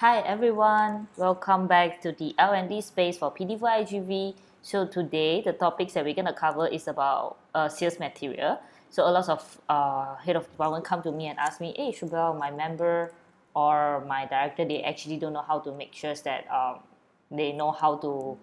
Hi everyone, welcome back to the L&D space for PD4iGV. So today the topics that we're going to cover is about sales material. So a lot of head of department come to me and ask me, hey Sherbelle, my member or my director, they actually don't know how to make sure that they know how to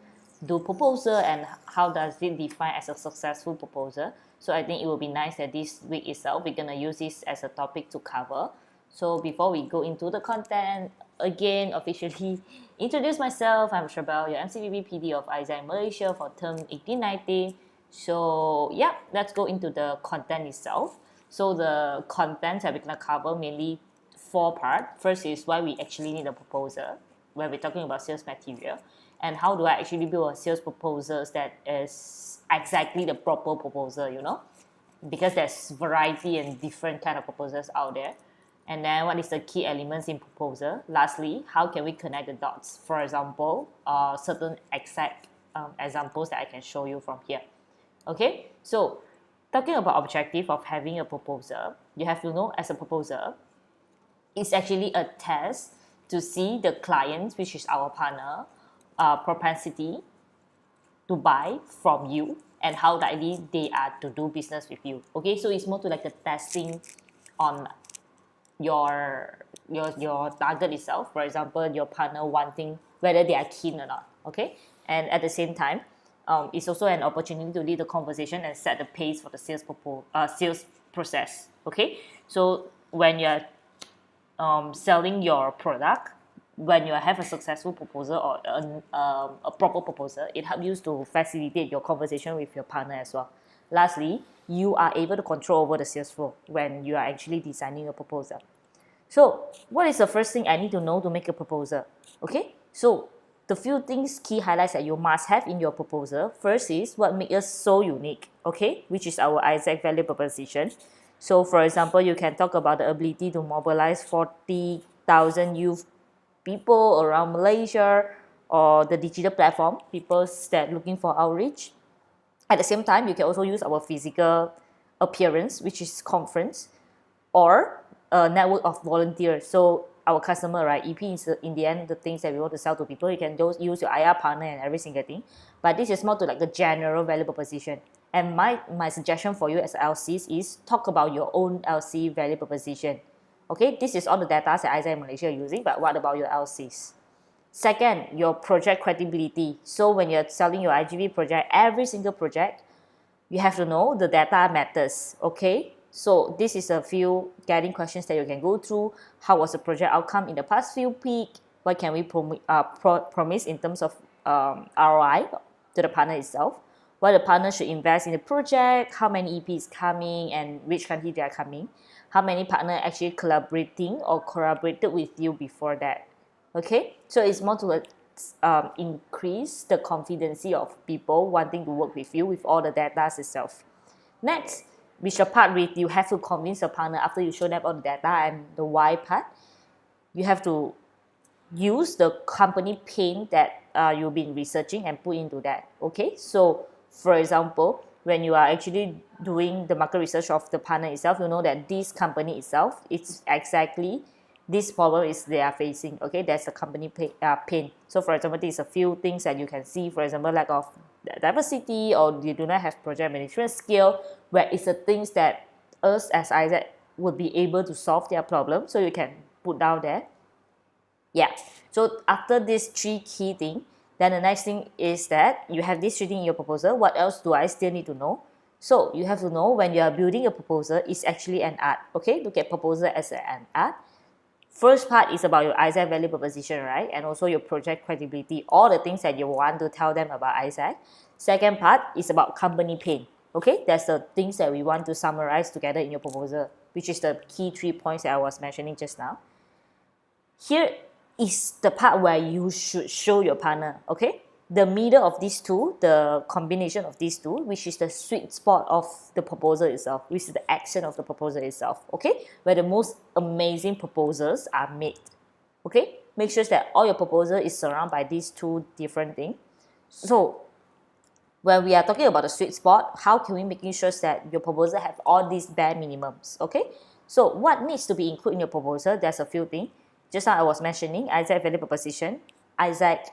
do proposal and how does it define as a successful proposal. So I think it will be nice that this week itself, we're going to use this as a topic to cover. So before we go into the content, again, officially introduce myself. I'm Sherbelle, your MCVP PD of iGV Malaysia for term 1819. So yeah, let's go into the content itself. So the content that we're going to cover mainly four parts. First is why we actually need a proposal when we're talking about sales material, and how do I actually build a sales proposal that is exactly the proper proposal, because there's variety and different kind of proposals out there. And then what is the key elements in proposal? Lastly, how can we connect the dots? For example, certain exact examples that I can show you from here. Okay, so talking about objective of having a proposal, you have to know as a proposal, it's actually a test to see the client, which is our partner, propensity to buy from you and how likely they are to do business with you. Okay, so it's more to like a testing on your target itself. For example, your partner wanting whether they are keen or not. Okay, and at the same time, it's also an opportunity to lead the conversation and set the pace for the sales process. Okay, so when you're selling your product, when you have a successful proposal or a proper proposal, it helps you to facilitate your conversation with your partner as well. Lastly, you are able to control over the sales flow when you are actually designing a proposal. So what is the first thing I need to know to make a proposal? Okay, so the few things, key highlights that you must have in your proposal. First is what makes us so unique, okay, which is our iGV value proposition. So for example, you can talk about the ability to mobilize 40,000 youth people around Malaysia, or the digital platform, people that looking for outreach. At the same time, you can also use our physical appearance, which is conference, or a network of volunteers. So our customer, right, EP is in the end the things that we want to sell to people. You can just use your IR partner and every single thing. But this is more to like the general value proposition. And my suggestion for you as LCs is talk about your own LC value proposition. Okay, this is all the data that iGV Malaysia are using, but what about your LCs? Second, your project credibility. So when you're selling your IGV project, every single project, you have to know the data matters, okay? So this is a few guiding questions that you can go through. How was the project outcome in the past few weeks? What can we promise in terms of ROI to the partner itself? What the partner should invest in the project? How many EP is coming and which country they are coming? How many partners actually collaborating or collaborated with you before that? Okay, so it's more to increase the confidence of people wanting to work with you with all the data itself. Next, which your part with, you have to convince your partner after you show them all the data and the why part. You have to use the company pain that you've been researching and put into that. Okay, so for example, when you are actually doing the market research of the partner itself, you know that this company itself, it's exactly this problem is they are facing. Okay, that's the company pain. So for example, there's a few things that you can see. For example, lack of diversity, or you do not have project management skill, where it's the things that us as iGV would be able to solve their problem. So you can put down there. Yeah, so after these three key things, then the next thing is that you have this three things in your proposal. What else do I still need to know? So you have to know when you are building a proposal, it's actually an art. Okay, look at proposal as an art. First part is about your iGV value proposition, right? And also your project credibility, all the things that you want to tell them about iGV. Second part is about company pain. Okay, that's the things that we want to summarize together in your proposal, which is the key 3 points that I was mentioning just now. Here is the part where you should show your partner, okay? The middle of these two, the combination of these two, which is the sweet spot of the proposal itself, which is the action of the proposal itself, okay? Where the most amazing proposals are made, okay? Make sure that all your proposal is surrounded by these two different things. So when we are talking about the sweet spot, how can we making sure that your proposal have all these bare minimums, okay? So what needs to be included in your proposal? There's a few things. just now I was mentioning Isaac value proposition, Isaac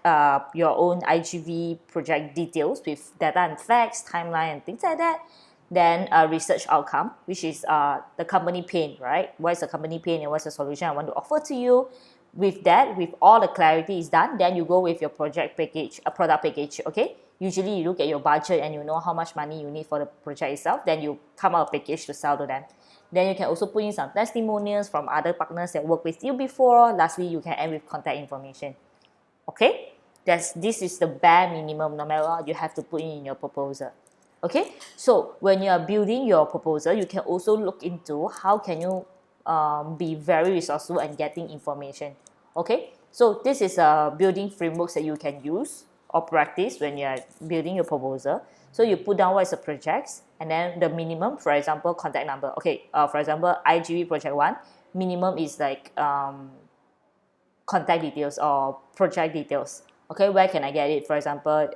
your own IGV project details with data and facts, timeline and things like that. Then research outcome, which is the company pain, right? What is the company pain and what's the solution I want to offer to you? With that, with all the clarity is done, then you go with your project package, a product package, okay? Usually you look at your budget and you know how much money you need for the project itself, then you come out a package to sell to them. Then you can also put in some testimonials from other partners that worked with you before. Lastly, you can end with contact information. Okay? This is the bare minimum, no matter what you have to put in your proposal. Okay? So when you are building your proposal, you can also look into how can you be very resourceful and getting information. Okay? So this is a building frameworks that you can use or practice when you are building your proposal. So you put down what is the projects, and then the minimum, for example, contact number. Okay, for example, IGV project 1, minimum is like contact details or project details. Okay, where can I get it? For example,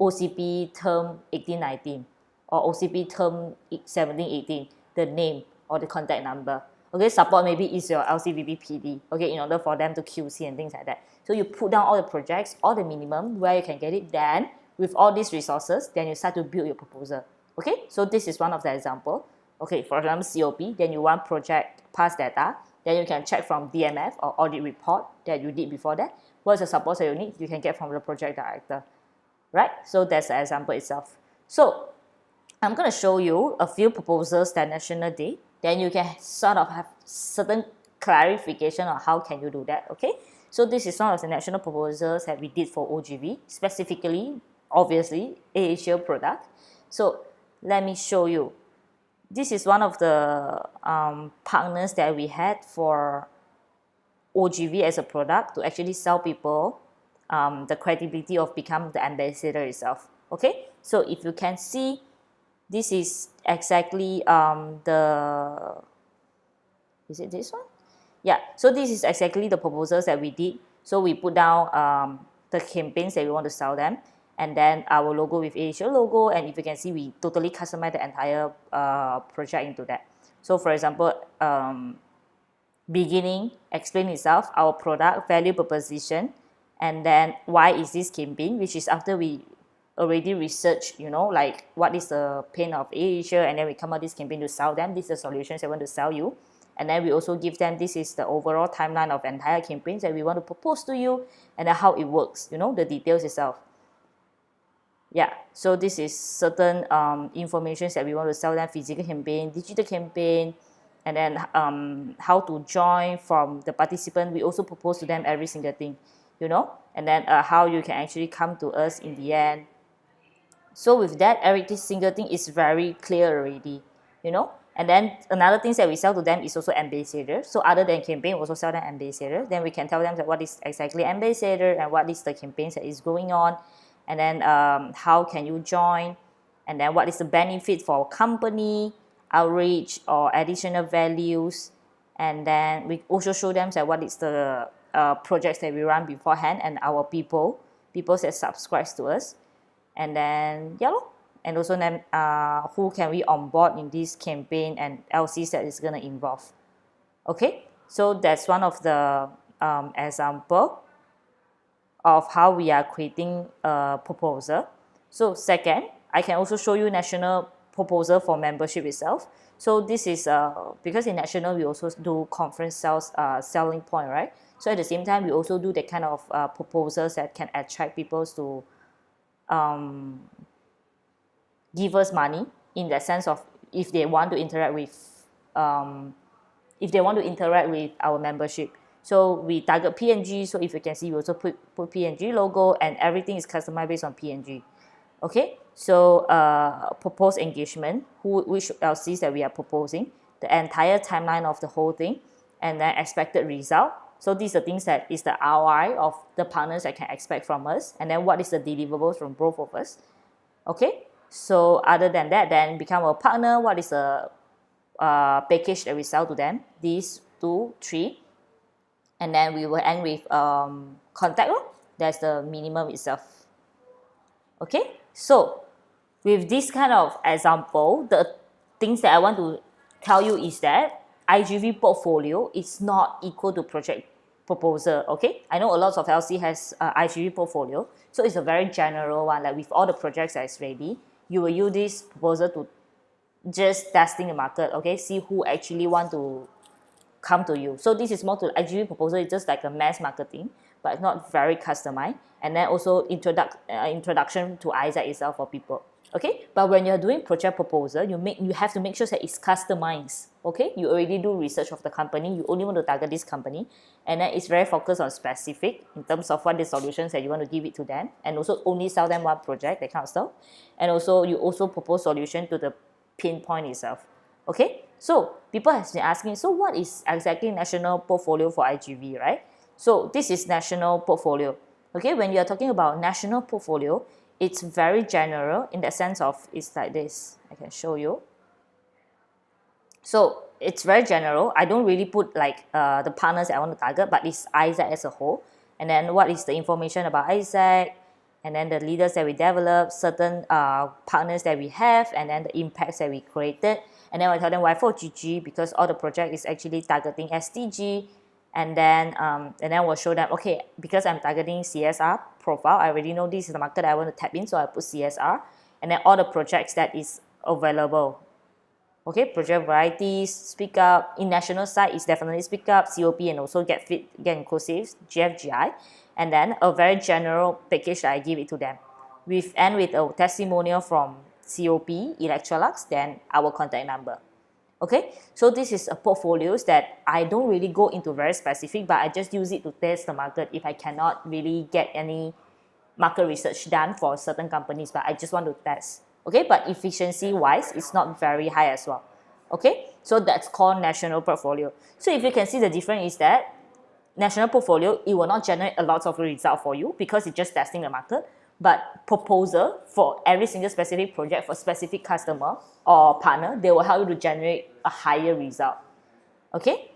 OCP term 1819 or OCP term 1718, the name or the contact number. Okay, support maybe is your LCVP PD, okay, in order for them to QC and things like that. So you put down all the projects, all the minimum, where you can get it, then with all these resources, then you start to build your proposal. Okay, so this is one of the example. Okay, for example, COP, then you want project past data, then you can check from DMF or audit report that you did before that. What's the support that you need? You can get from the project director, right? So that's the example itself. So I'm going to show you a few proposals that National Day. Then you can sort of have certain clarification on how can you do that, okay? So this is one of the national proposals that we did for OGV, specifically, obviously, AHL product. So let me show you. This is one of the partners that we had for OGV as a product to actually sell people the credibility of become the ambassador itself, okay? So if you can see, this is exactly is it this one? Yeah, so this is exactly the proposals that we did. So we put down the campaigns that we want to sell them, and then our logo with AHL logo, and if you can see, we totally customize the entire project into that. So for example, beginning, explain itself, our product, value proposition, and then why is this campaign, which is after we already research, you know, like what is the pain of AHL, and then we come out this campaign to sell them. This is the solutions I want to sell you. And then we also give them, this is the overall timeline of entire campaigns that we want to propose to you, and then how it works, you know, the details itself. Yeah, so this is certain information that we want to sell them: physical campaign, digital campaign, and then how to join from the participant. We also propose to them every single thing, you know, and then how you can actually come to us in the end. So with that, every single thing is very clear already, you know. And then another thing that we sell to them is also ambassador. So other than campaign, we also sell them ambassador. Then we can tell them that what is exactly ambassador and what is the campaigns that is going on, and then how can you join, and then what is the benefit for company, outreach or additional values. And then we also show them that what is the projects that we run beforehand and our people that subscribes to us. And then yeah, and also then who can we onboard in this campaign and LCs that is going to involve. Okay, so that's one of the example of how we are creating a proposal. So second, I can also show you national proposal for membership itself. So this is because in national we also do conference sales selling point, right? So at the same time we also do the kind of proposals that can attract people to give us money, in the sense of if they want to interact with our membership. So we target PNG. So if you can see, we also put PNG logo, and everything is customized based on PNG. Okay, so proposed engagement, which LCs that we are proposing, the entire timeline of the whole thing, and then expected result. So these are things that is the ROI of the partners that can expect from us, and then what is the deliverables from both of us. Okay, so other than that, then become a partner. What is the package that we sell to them? These 2, 3, and then we will end with contact. That's the minimum itself. Okay, so with this kind of example, the things that I want to tell you is that IGV portfolio is not equal to project proposal. Okay, I know a lot of LC has IGV portfolio, so it's a very general one. Like with all the projects that's ready, you will use this proposal to just testing the market. Okay, see who actually want to come to you. So this is more to IGV proposal. It's just like a mass marketing, but not very customized. And then also introduction to Isaac itself for people. Okay, but when you're doing project proposal, you have to make sure that it's customized. Okay, you already do research of the company. You only want to target this company, and then it's very focused on specific in terms of what the solutions that you want to give it to them, and also only sell them one project, that kind of stuff. And also you also propose solution to the pinpoint itself. Okay, so people have been asking, so what is exactly national portfolio for IGV, right? So this is national portfolio. Okay, when you're talking about national portfolio, it's very general in the sense of it's like this. I can show you. So it's very general. I don't really put like the partners that I want to target, but it's Isaac as a whole. And then what is the information about Isaac, and then the leaders that we develop, certain partners that we have, and then the impacts that we created. And then I tell them why for GG, because all the project is actually targeting SDG. And then we'll show them, okay, because I'm targeting CSR profile, I already know this is the market I want to tap in, so I put CSR. And then all the projects that is available. Okay, project varieties, speak up. In national side, it's definitely speak up, COP, and also get fit, get inclusive, GFGI. And then a very general package that I give it to them. With a testimonial from COP, Electrolux, then our contact number. Okay, so this is a portfolios that I don't really go into very specific, but I just use it to test the market if I cannot really get any market research done for certain companies, but I just want to test. Okay, but efficiency wise, it's not very high as well. Okay, so that's called national portfolio. So if you can see, the difference is that national portfolio, it will not generate a lot of result for you because it's just testing the market. But proposal for every single specific project for specific customer or partner, they will help you to generate a higher result. Okay,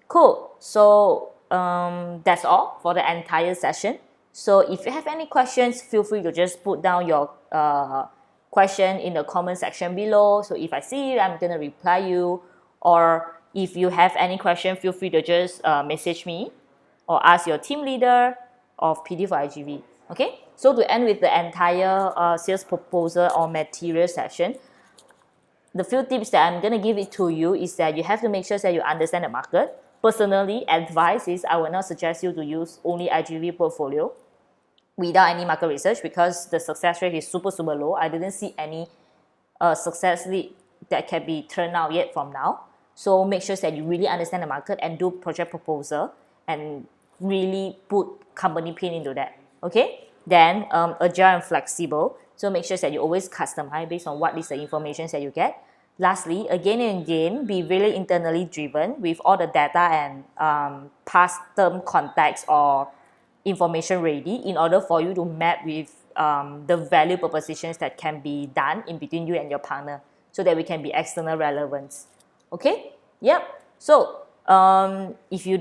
cool. So that's all for the entire session. So if you have any questions, feel free to just put down your question in the comment section below. So if I see it, I'm gonna reply you. Or if you have any question, feel free to just message me or ask your team leader of PD4iGV. Okay, so to end with the entire sales proposal or material session, the few tips that I'm going to give it to you is that you have to make sure that you understand the market. Personally, advice is I will not suggest you to use only IGV portfolio without any market research because the success rate is super low. I didn't see any success rate that can be turned out yet from now. So make sure that you really understand the market and do project proposal and really put company pin into that. Okay, then agile and flexible. So make sure that you always customize based on what is the information that you get. Lastly, again and again, be really internally driven with all the data and past term contacts or information ready in order for you to map with the value propositions that can be done in between you and your partner so that we can be external relevance. Okay, yep. So if you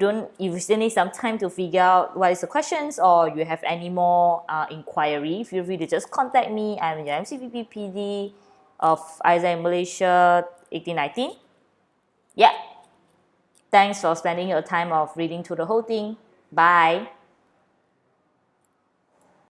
still need some time to figure out what is the questions or you have any more inquiry, feel free to just contact me. I'm your MCVP PD of Isaac Malaysia 1819. Yeah. Thanks for spending your time of reading through the whole thing. Bye.